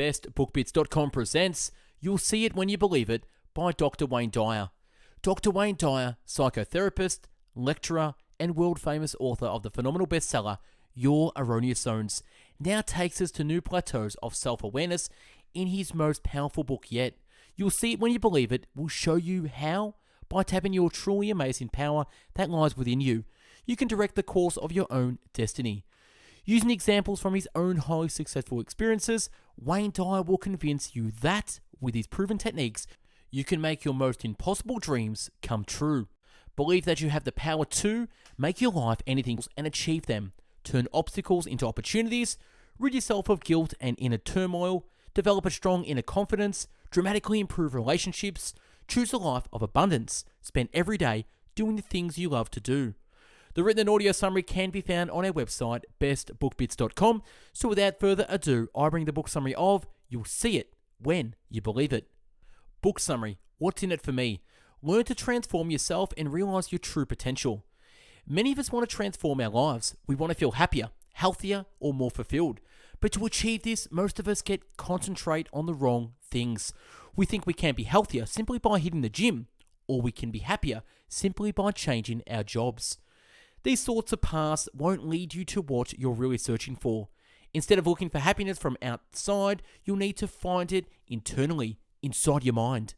bestbookbits.com presents You'll See It When You Believe It by Dr. Wayne Dyer. Dr. Wayne Dyer, psychotherapist, lecturer, and world-famous author of the phenomenal bestseller Your Erroneous Zones, now takes us to new plateaus of self-awareness in his most powerful book yet. You'll See It When You Believe It will show you how, by tapping your truly amazing power that lies within you, you can direct the course of your own destiny. Using examples from his own highly successful experiences, Wayne Dyer will convince you that, with his proven techniques, you can make your most impossible dreams come true. Believe that you have the power to make your life anything and achieve them. Turn obstacles into opportunities, rid yourself of guilt and inner turmoil, develop a strong inner confidence, dramatically improve relationships, choose a life of abundance, spend every day doing the things you love to do. The written and audio summary can be found on our website, bestbookbits.com. So without further ado, I bring the book summary of You'll See It When You Believe It. Book summary. What's in it for me? Learn to transform yourself and realize your true potential. Many of us want to transform our lives. We want to feel happier, healthier, or more fulfilled. But to achieve this, most of us concentrate on the wrong things. We think we can be healthier simply by hitting the gym, or we can be happier simply by changing our jobs. These thoughts of paths won't lead you to what you're really searching for. Instead of looking for happiness from outside, you'll need to find it internally, inside your mind.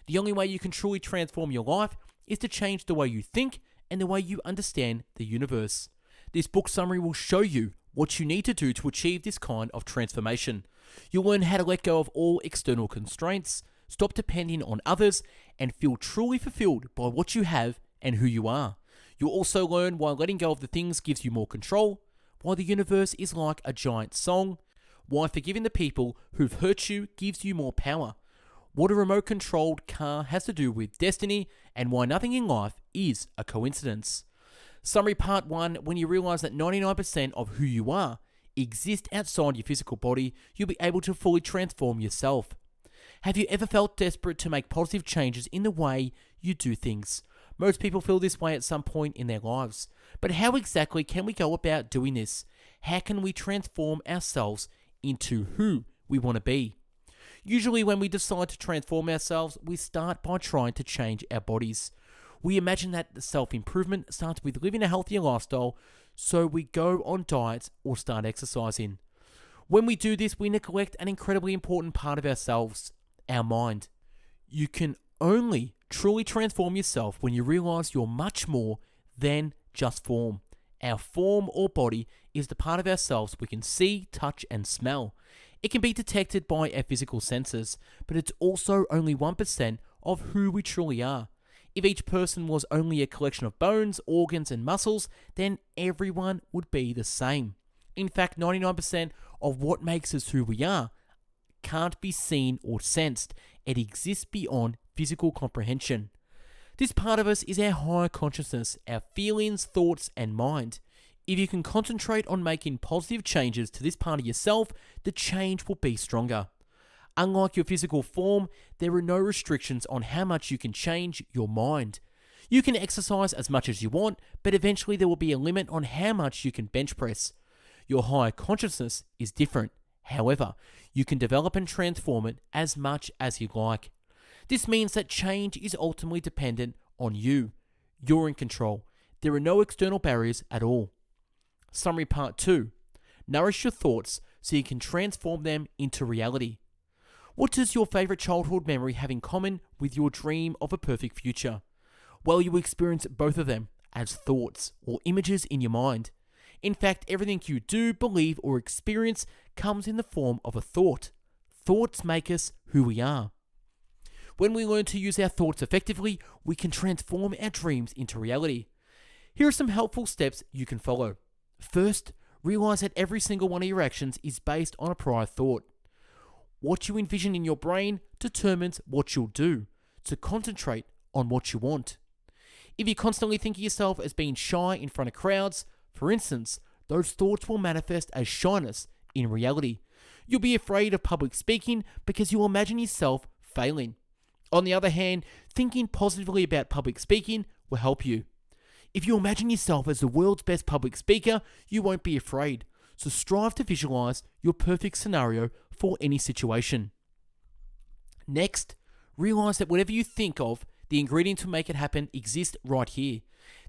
The only way you can truly transform your life is to change the way you think and the way you understand the universe. This book summary will show you what you need to do to achieve this kind of transformation. You'll learn how to let go of all external constraints, stop depending on others, and feel truly fulfilled by what you have and who you are. You'll also learn why letting go of the things gives you more control, why the universe is like a giant song, why forgiving the people who've hurt you gives you more power, what a remote-controlled car has to do with destiny, and why nothing in life is a coincidence. Summary Part 1. When you realize that 99% of who you are exist outside your physical body, you'll be able to fully transform yourself. Have you ever felt desperate to make positive changes in the way you do things? Most people feel this way at some point in their lives. But how exactly can we go about doing this? How can we transform ourselves into who we want to be? Usually when we decide to transform ourselves, we start by trying to change our bodies. We imagine that the self-improvement starts with living a healthier lifestyle, so we go on diets or start exercising. When we do this, we neglect an incredibly important part of ourselves, our mind. You can only truly transform yourself when you realize you're much more than just form. Our form or body is the part of ourselves we can see, touch, and smell. It can be detected by our physical senses, but it's also only 1% of who we truly are. If each person was only a collection of bones, organs, and muscles, then everyone would be the same. In fact, 99% of what makes us who we are can't be seen or sensed. It exists beyond physical comprehension. This part of us is our higher consciousness, our feelings, thoughts, and mind. If you can concentrate on making positive changes to this part of yourself, the change will be stronger. Unlike your physical form, there are no restrictions on how much you can change your mind. You can exercise as much as you want, but eventually there will be a limit on how much you can bench press. Your higher consciousness is different. However, you can develop and transform it as much as you like. This means that change is ultimately dependent on you. You're in control. There are no external barriers at all. Summary Part 2. Nourish your thoughts so you can transform them into reality. What does your favorite childhood memory have in common with your dream of a perfect future? Well, you experience both of them as thoughts or images in your mind. In fact, everything you do, believe, or experience comes in the form of a thought. Thoughts make us who we are. When we learn to use our thoughts effectively, we can transform our dreams into reality. Here are some helpful steps you can follow. First, realize that every single one of your actions is based on a prior thought. What you envision in your brain determines what you'll do, so concentrate on what you want. If you constantly think of yourself as being shy in front of crowds, for instance, those thoughts will manifest as shyness in reality. You'll be afraid of public speaking because you'll imagine yourself failing. On the other hand, thinking positively about public speaking will help you. If you imagine yourself as the world's best public speaker, you won't be afraid. So strive to visualize your perfect scenario for any situation. Next, realize that whatever you think of, the ingredient to make it happen exists right here.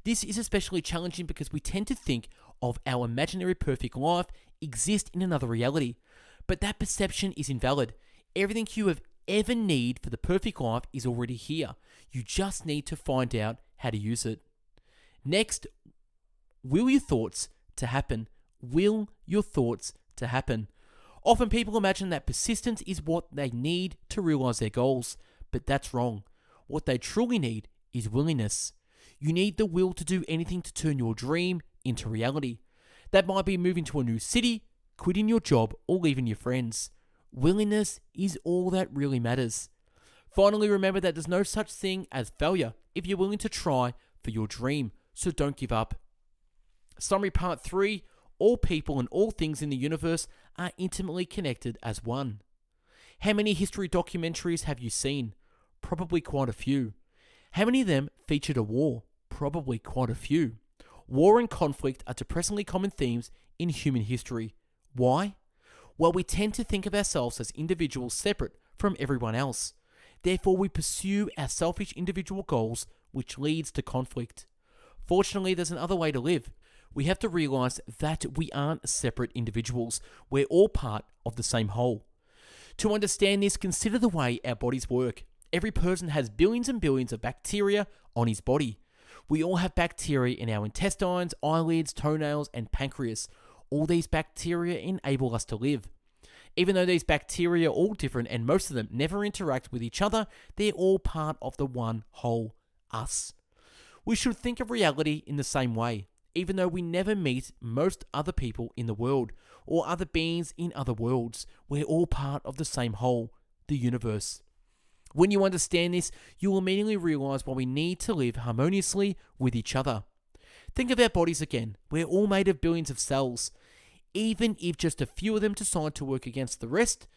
This is especially challenging because we tend to think of our imaginary perfect life exist in another reality. But that perception is invalid. Everything you have ever need for the perfect life is already here. You just need to find out how to use it. Next, will your thoughts to happen. Will your thoughts to happen. Often people imagine that persistence is what they need to realize their goals, but that's wrong. What they truly need is willingness. You need the will to do anything to turn your dream into reality. That might be moving to a new city, quitting your job, or leaving your friends. Willingness is all that really matters. Finally, remember that there's no such thing as failure if you're willing to try for your dream, so don't give up. Summary part 3, all people and all things in the universe are intimately connected as one. How many history documentaries have you seen? Probably quite a few. How many of them featured a war? Probably quite a few. War and conflict are depressingly common themes in human history. Why? Well, we tend to think of ourselves as individuals separate from everyone else. Therefore, we pursue our selfish individual goals, which leads to conflict. Fortunately, there's another way to live. We have to realize that we aren't separate individuals. We're all part of the same whole. To understand this, consider the way our bodies work. Every person has billions and billions of bacteria on his body. We all have bacteria in our intestines, eyelids, toenails, and pancreas. All these bacteria enable us to live. Even though these bacteria are all different and most of them never interact with each other, they're all part of the one whole, us. We should think of reality in the same way, even though we never meet most other people in the world or other beings in other worlds. We're all part of the same whole, the universe. When you understand this, you will immediately realize why we need to live harmoniously with each other. Think of our bodies again. We're all made of billions of cells. Even if just a few of them decide to work against the rest,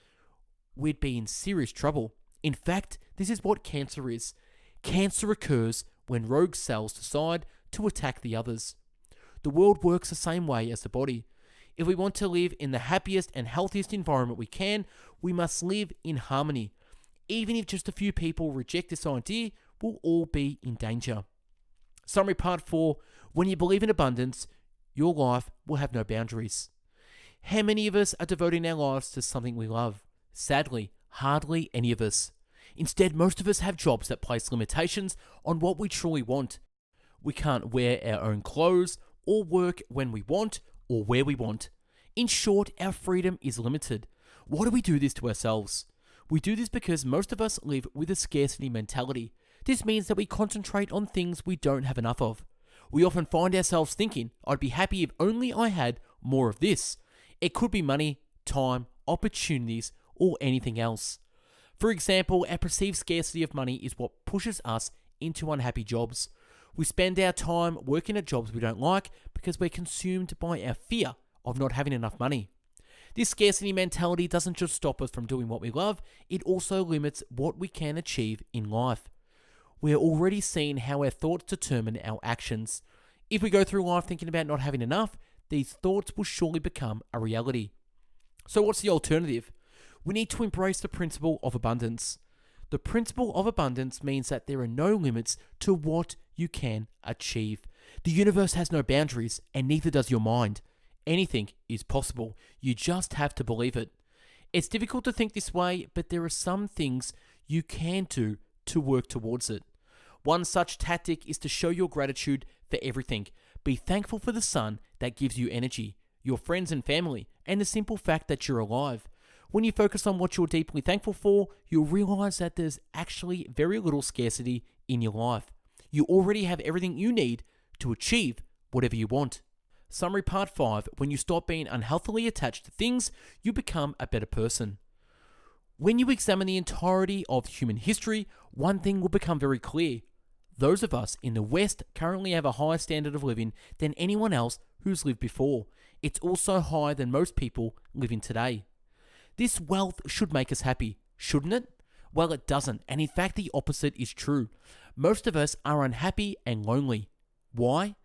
we'd be in serious trouble. In fact, this is what cancer is. Cancer occurs when rogue cells decide to attack the others. The world works the same way as the body. If we want to live in the happiest and healthiest environment we can, we must live in harmony. Even if just a few people reject this idea, we'll all be in danger. Summary part 4, when you believe in abundance, your life will have no boundaries. How many of us are devoting our lives to something we love? Sadly, hardly any of us. Instead, most of us have jobs that place limitations on what we truly want. We can't wear our own clothes or work when we want or where we want. In short, our freedom is limited. Why do we do this to ourselves? We do this because most of us live with a scarcity mentality. This means that we concentrate on things we don't have enough of. We often find ourselves thinking, I'd be happy if only I had more of this. It could be money, time, opportunities, or anything else. For example, our perceived scarcity of money is what pushes us into unhappy jobs. We spend our time working at jobs we don't like because we're consumed by our fear of not having enough money. This scarcity mentality doesn't just stop us from doing what we love, it also limits what we can achieve in life. We are already seeing how our thoughts determine our actions. If we go through life thinking about not having enough, these thoughts will surely become a reality. So what's the alternative? We need to embrace the principle of abundance. The principle of abundance means that there are no limits to what you can achieve. The universe has no boundaries, and neither does your mind. Anything is possible. You just have to believe it. It's difficult to think this way, but there are some things you can do to work towards it. One such tactic is to show your gratitude for everything. Be thankful for the sun that gives you energy, your friends and family, and the simple fact that you're alive. When you focus on what you're deeply thankful for, you'll realize that there's actually very little scarcity in your life. You already have everything you need to achieve whatever you want. Summary part 5, when you stop being unhealthily attached to things, you become a better person. When you examine the entirety of human history, one thing will become very clear. Those of us in the West currently have a higher standard of living than anyone else who's lived before. It's also higher than most people living today. This wealth should make us happy, shouldn't it? Well, it doesn't, and in fact the opposite is true. Most of us are unhappy and lonely. Why?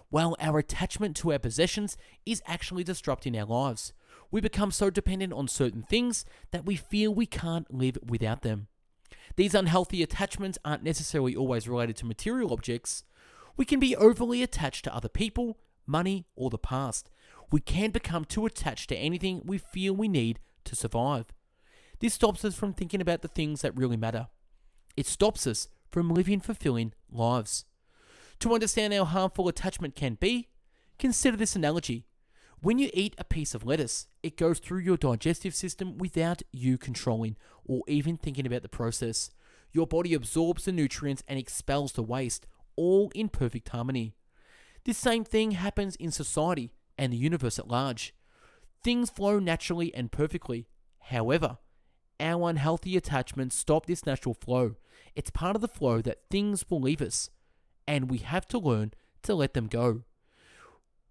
Well, our attachment to our possessions is actually disrupting our lives. We become so dependent on certain things that we feel we can't live without them. These unhealthy attachments aren't necessarily always related to material objects. We can be overly attached to other people, money, or the past. We can become too attached to anything we feel we need to survive. This stops us from thinking about the things that really matter. It stops us from living fulfilling lives. To understand how harmful attachment can be, consider this analogy. When you eat a piece of lettuce, it goes through your digestive system without you controlling or even thinking about the process. Your body absorbs the nutrients and expels the waste, all in perfect harmony. This same thing happens in society and the universe at large. Things flow naturally and perfectly. However, our unhealthy attachments stop this natural flow. It's part of the flow that things will leave us, and we have to learn to let them go.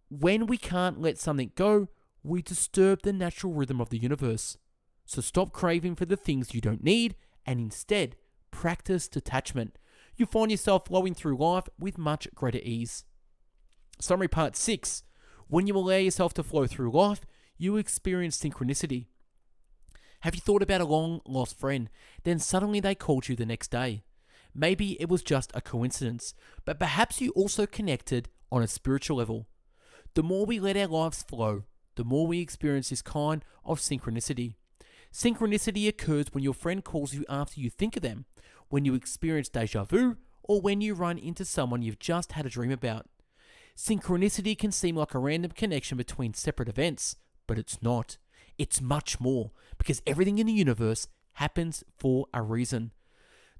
When we can't let something go, we disturb the natural rhythm of the universe. So stop craving for the things you don't need and instead practice detachment. You'll find yourself flowing through life with much greater ease. Summary part 6. When you allow yourself to flow through life, you experience synchronicity. Have you thought about a long lost friend, then suddenly they called you the next day? Maybe it was just a coincidence, but perhaps you also connected on a spiritual level. The more we let our lives flow, the more we experience this kind of synchronicity. Synchronicity occurs when your friend calls you after you think of them, when you experience deja vu, or when you run into someone you've just had a dream about. Synchronicity can seem like a random connection between separate events, but it's not. It's much more, because everything in the universe happens for a reason.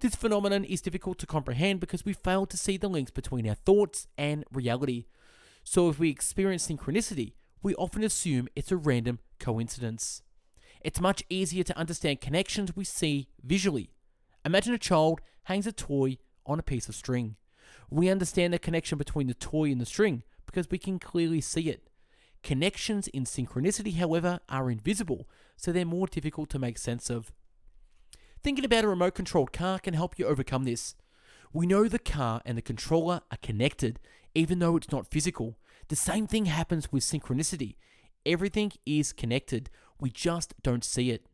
This phenomenon is difficult to comprehend because we fail to see the links between our thoughts and reality. So if we experience synchronicity, we often assume it's a random coincidence. It's much easier to understand connections we see visually. Imagine a child hangs a toy on a piece of string. We understand the connection between the toy and the string because we can clearly see it. Connections in synchronicity, however, are invisible, so they're more difficult to make sense of. Thinking about a remote-controlled car can help you overcome this. We know the car and the controller are connected, even though it's not physical. The same thing happens with synchronicity. Everything is connected. We just don't see it.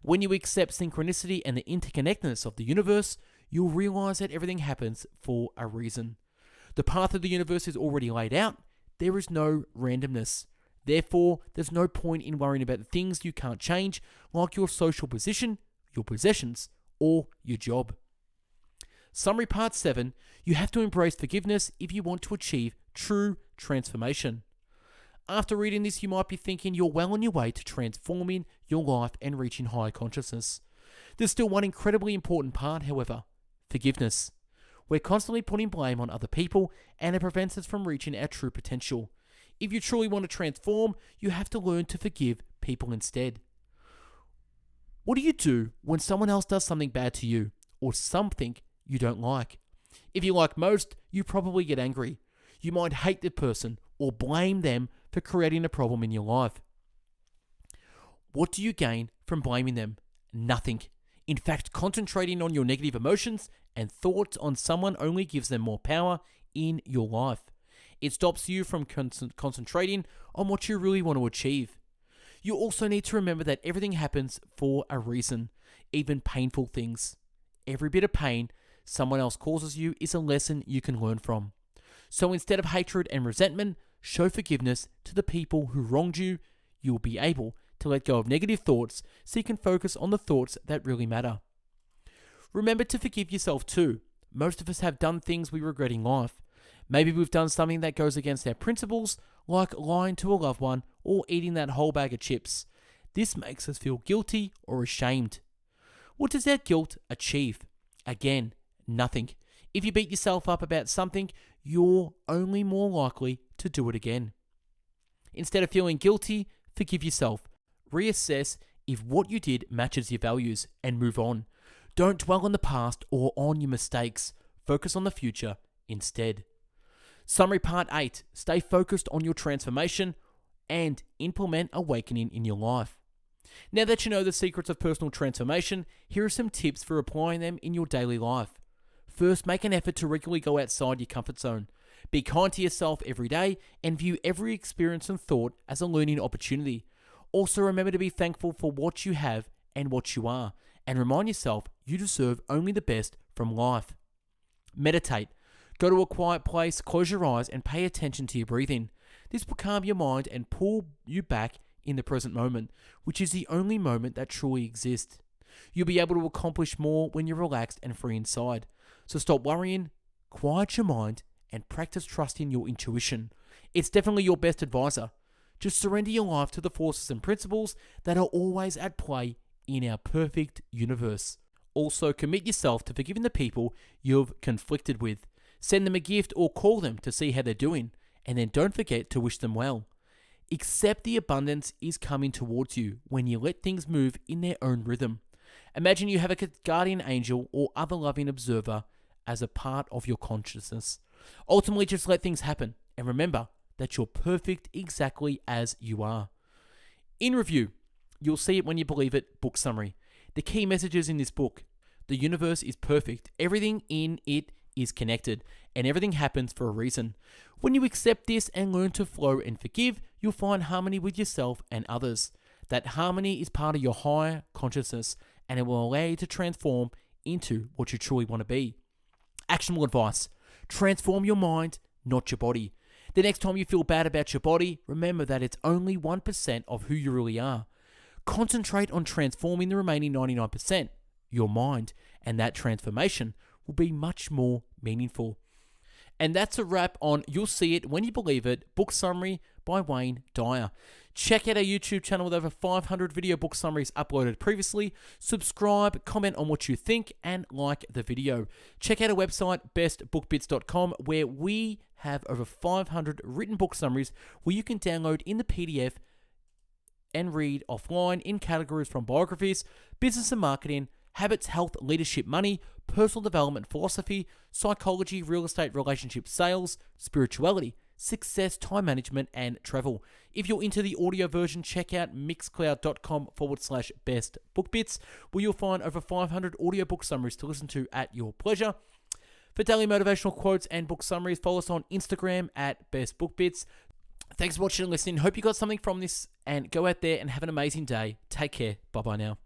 When you accept synchronicity and the interconnectedness of the universe, you'll realize that everything happens for a reason. The path of the universe is already laid out. There is no randomness. Therefore, there's no point in worrying about the things you can't change, like your social position, your possessions, or your job. Summary part 7. You have to embrace forgiveness if you want to achieve true transformation. After reading this, you might be thinking you're well on your way to transforming your life and reaching higher consciousness. There's still one incredibly important part, however: forgiveness. We're constantly putting blame on other people, and it prevents us from reaching our true potential. If you truly want to transform, you have to learn to forgive people instead. What do you do when someone else does something bad to you, or something you don't like? If you like most, you probably get angry. You might hate the person or blame them for creating a problem in your life. What do you gain from blaming them? Nothing. In fact, concentrating on your negative emotions and thoughts on someone only gives them more power in your life. It stops you from concentrating on what you really want to achieve. You also need to remember that everything happens for a reason, even painful things. Every bit of pain someone else causes you is a lesson you can learn from. So instead of hatred and resentment, show forgiveness to the people who wronged you. You'll be able to let go of negative thoughts so you can focus on the thoughts that really matter. Remember to forgive yourself too. Most of us have done things we regret in life. Maybe we've done something that goes against our principles, like lying to a loved one or eating that whole bag of chips. This makes us feel guilty or ashamed. What does that guilt achieve? Again, nothing. If you beat yourself up about something, you're only more likely to do it again. Instead of feeling guilty, forgive yourself. Reassess if what you did matches your values and move on. Don't dwell on the past or on your mistakes. Focus on the future instead. Summary part 8. Stay focused on your transformation and implement awakening in your life. Now that you know the secrets of personal transformation, here are some tips for applying them in your daily life. First, make an effort to regularly go outside your comfort zone. Be kind to yourself every day and view every experience and thought as a learning opportunity. Also, remember to be thankful for what you have and what you are, and remind yourself you deserve only the best from life. Meditate. Go to a quiet place, close your eyes, and pay attention to your breathing. This will calm your mind and pull you back in the present moment, which is the only moment that truly exists. You'll be able to accomplish more when you're relaxed and free inside. So stop worrying, quiet your mind, and practice trusting your intuition. It's definitely your best advisor. Just surrender your life to the forces and principles that are always at play in our perfect universe. Also, commit yourself to forgiving the people you've conflicted with. Send them a gift or call them to see how they're doing, and then don't forget to wish them well. Accept the abundance is coming towards you when you let things move in their own rhythm. Imagine you have a guardian angel or other loving observer as a part of your consciousness. Ultimately, just let things happen, and remember that you're perfect exactly as you are. In review, you'll see it when you believe it, book summary. The key messages in this book: the universe is perfect, everything in it is connected, and everything happens for a reason. When you accept this and learn to flow and forgive, you'll find harmony with yourself and others. That harmony is part of your higher consciousness, and it will allow you to transform into what you truly want to be. Actionable advice: transform your mind, not your body. The next time you feel bad about your body, remember that it's only 1% of who you really are. Concentrate on transforming the remaining 99%, your mind, and that transformation will be much more meaningful. And that's a wrap on You'll See It When You Believe It, book summary by Wayne Dyer. Check out our YouTube channel with over 500 video book summaries uploaded previously. Subscribe, comment on what you think, and like the video. Check out our website, bestbookbits.com, where we have over 500 written book summaries where you can download in the PDF and read offline in categories from biographies, business and marketing, habits, health, leadership, money, personal development, philosophy, psychology, real estate, relationship, sales, spirituality, success, time management, and travel. If you're into the audio version, check out mixcloud.com/bestbookbits, where you'll find over 500 audiobook summaries to listen to at your pleasure. For daily motivational quotes and book summaries, follow us on Instagram at bestbookbits. Thanks for watching and listening. Hope you got something from this, and go out there and have an amazing day. Take care. Bye-bye now.